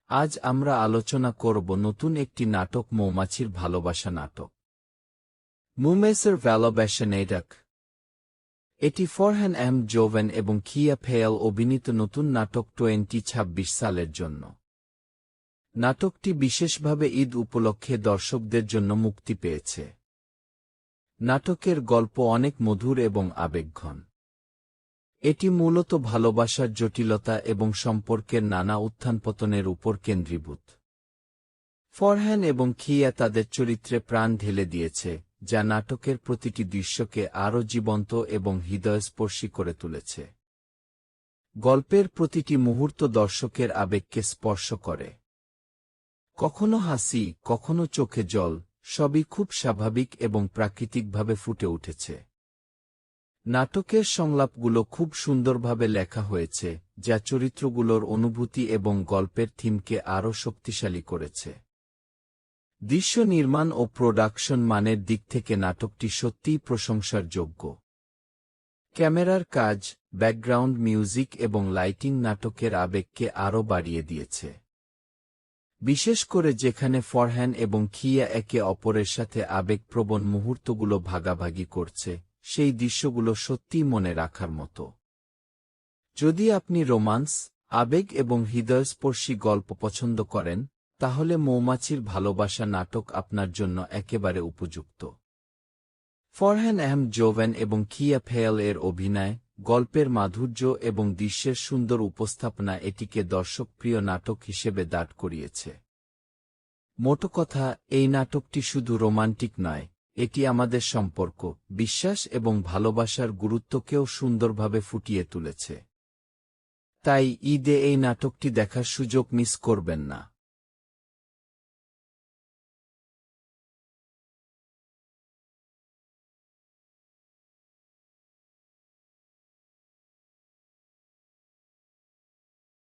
আজ আমরা আলোচনা করব নতুন একটি নাটক, মৌমাছির ভালোবাসা নাটক। মুমেসের ভালোবাসা নাটক। এটি ফরহান জোভেন এবং খিয়া ফেয়াল অভিনীত নতুন নাটক 2026 সালের জন্য। নাটকটি বিশেষভাবে ঈদ উপলক্ষে দর্শকদের জন্য মুক্তি পেয়েছে। নাটকের গল্প অনেক মধুর এবং আবেগঘন। এটি মূলত ভালোবাসার জটিলতা এবং সম্পর্কের নানা উত্থান-পতনের উপর কেন্দ্রীভূত। ফরহান এবং খিয়া তাদের চরিত্রে প্রাণ ঢেলে দিয়েছে, যা নাটকের প্রতিটি দৃশ্যকে আরও জীবন্ত এবং হৃদয়স্পর্শী করে তুলেছে। গল্পের প্রতিটি মুহূর্ত দর্শকের আবেগকে স্পর্শ করে। কখনো হাসি, কখনো চোখে জল, সবই খুব স্বাভাবিক এবং প্রাকৃতিকভাবে ফুটে উঠেছে। নাটকের সংলাপগুলো খুব সুন্দরভাবে লেখা হয়েছে, যা চরিত্রগুলোর অনুভূতি এবং গল্পের থিমকে আরও শক্তিশালী করেছে। দৃশ্য নির্মাণ ও প্রোডাকশন মানের দিক থেকে নাটকটি সত্যিই প্রশংসার যোগ্য। ক্যামেরার কাজ, ব্যাকগ্রাউন্ড মিউজিক এবং লাইটিং নাটকের আবেগকে আরও বাড়িয়ে দিয়েছে। বিশেষ করে যেখানে ফরহান এবং খিয়া একে অপরের সাথে আবেগপ্রবণ মুহূর্তগুলো ভাগাভাগি করছে, সেই দৃশ্যগুলো সত্যিই মনে রাখার মতো। যদি আপনি রোমান্স, আবেগ এবং হৃদয়স্পর্শী গল্প পছন্দ করেন, তাহলে মৌমাছির ভালোবাসা নাটক আপনার জন্য একেবারে উপযুক্ত। ফরহান জোভেন এবং খিয়া ফেয়াল এর অভিনয়, গল্পের মাধুর্য এবং দৃশ্যের সুন্দর উপস্থাপনা এটিকে দর্শকপ্রিয় নাটক হিসেবে দাঁড় করিয়েছে। মোটকথা, এই নাটকটি শুধু রোমান্টিক নয়, এটি আমাদের সম্পর্ক, বিশ্বাস এবং ভালোবাসার গুরুত্বকেও সুন্দরভাবে ফুটিয়ে তুলেছে। তাই ঈদে এই নাটকটি দেখার সুযোগ মিস করবেন না।